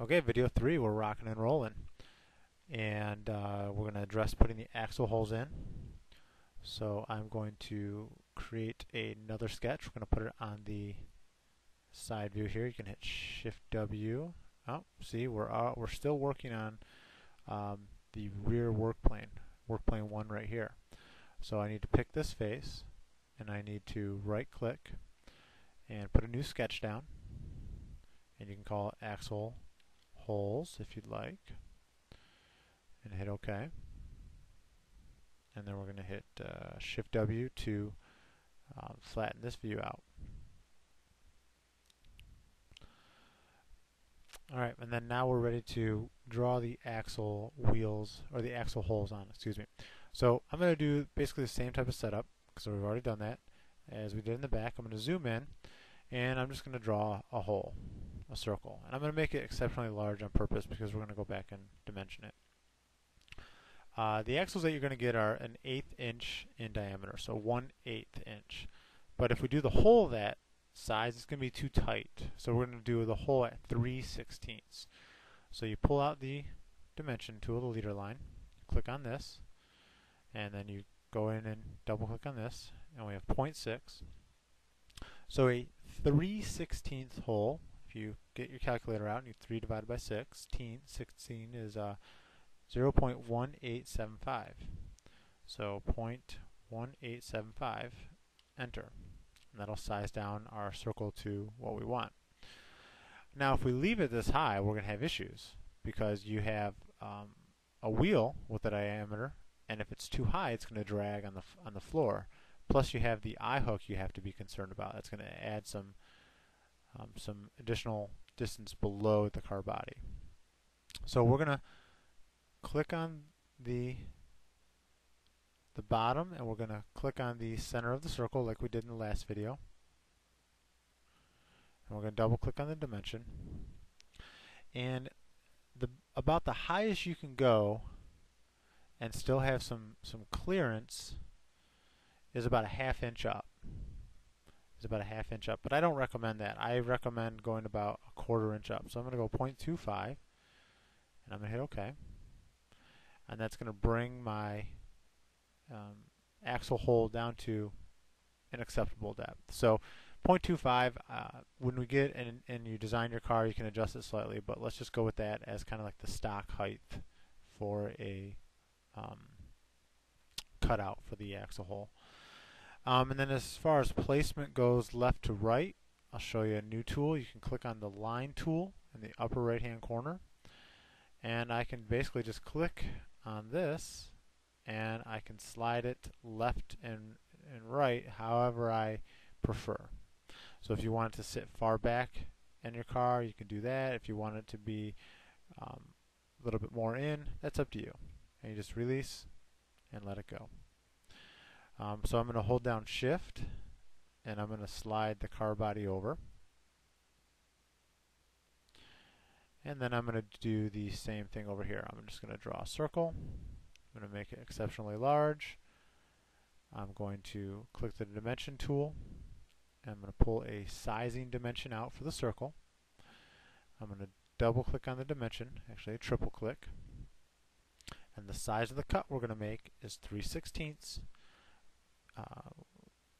Okay, video 3, we're rocking and rolling. And we're going to address putting the axle holes in. So I'm going to create another sketch. We're going to put it on the side view here. You can hit Shift W. Oh, see, we're still working on the rear work plane 1 right here. So I need to pick this face, and I need to right click and put a new sketch down. And you can call it axle holes if you'd like, and hit OK. And then we're going to hit Shift W to flatten this view out. Alright, and then now we're ready to draw the axle wheels, or the axle holes on, excuse me. So I'm going to do basically the same type of setup, because we've already done that, as we did in the back. I'm going to zoom in, and I'm just going to draw a hole, a circle. And I'm going to make it exceptionally large on purpose, because we're going to go back and dimension it. The axles that you're going to get are an 1/8 inch in diameter, so 1/8 inch. But if we do the hole that size, it's going to be too tight. So we're going to do the hole at 3/16. So you pull out the dimension tool, the leader line, click on this, and then you go in and double click on this, and we have 0.6. So a 3/16 hole, if you get your calculator out and you 3 divided by 16 is 0.1875. So 0.1875, enter. And that'll size down our circle to what we want. Now if we leave it this high, we're going to have issues, because you have a wheel with a diameter, and if it's too high, it's going to drag on the floor. Plus you have the eye hook you have to be concerned about. That's going to add some additional distance below the car body. So we're going to click on the bottom, and we're going to click on the center of the circle like we did in the last video. And we're going to double click on the dimension. And about the highest you can go and still have some clearance is about a 1/2 inch up. But I don't recommend that. I recommend going about a 1/4 inch up. So I'm going to go 0.25, and I'm going to hit OK. And that's going to bring my axle hole down to an acceptable depth. So 0.25, when we get and you design your car, you can adjust it slightly, but let's just go with that as kind of like the stock height for a cutout for the axle hole. And then as far as placement goes left to right, I'll show you a new tool. You can click on the line tool in the upper right hand corner, and I can basically just click on this, and I can slide it left and right however I prefer. So if you want it to sit far back in your car, you can do that. If you want it to be a little bit more in, that's up to you. And you just release and let it go. So I'm going to hold down Shift, and I'm going to slide the car body over. And then I'm going to do the same thing over here. I'm just going to draw a circle. I'm going to make it exceptionally large. I'm going to click the dimension tool, and I'm going to pull a sizing dimension out for the circle. I'm going to double click on the dimension, actually triple click. And the size of the cut we're going to make is 3/16.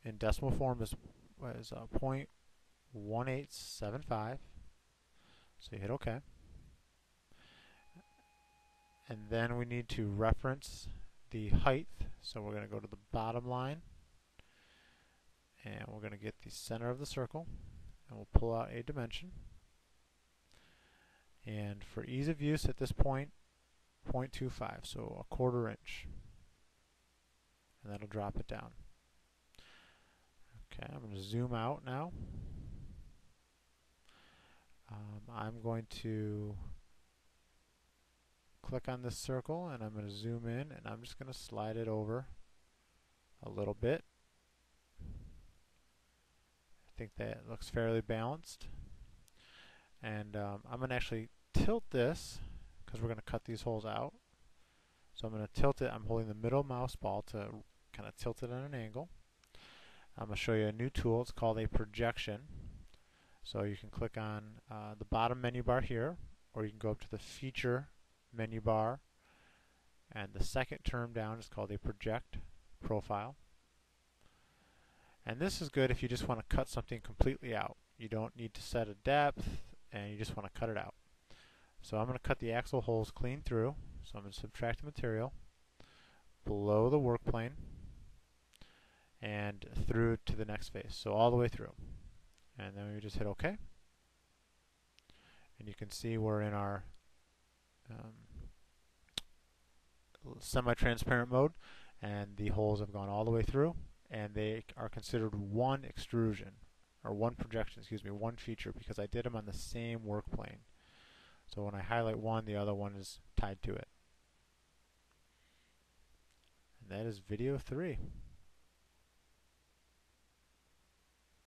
In decimal form is 0.1875. So you hit OK. And then we need to reference the height. So we're going to go to the bottom line, and we're going to get the center of the circle, and we'll pull out a dimension. And for ease of use at this point, 0.25, so a 1/4 inch. And that'll drop it down. Okay, I'm going to zoom out now. I'm going to click on this circle, and I'm going to zoom in, and I'm just going to slide it over a little bit. I think that looks fairly balanced. And I'm going to actually tilt this, because we're going to cut these holes out. So I'm going to tilt it. I'm holding the middle mouse ball to kind of tilt it at an angle. I'm going to show you a new tool. It's called a projection. So you can click on the bottom menu bar here, or you can go up to the feature menu bar, and the second term down is called a project profile. And this is good if you just want to cut something completely out. You don't need to set a depth, and you just want to cut it out. So I'm going to cut the axle holes clean through. So I'm going to subtract the material below the work plane and through to the next face. So all the way through. And then we just hit OK. And you can see we're in our semi-transparent mode, and the holes have gone all the way through, and they are considered one extrusion, or one projection, excuse me, one feature, because I did them on the same work plane. So when I highlight one, the other one is tied to it. And that is video 3.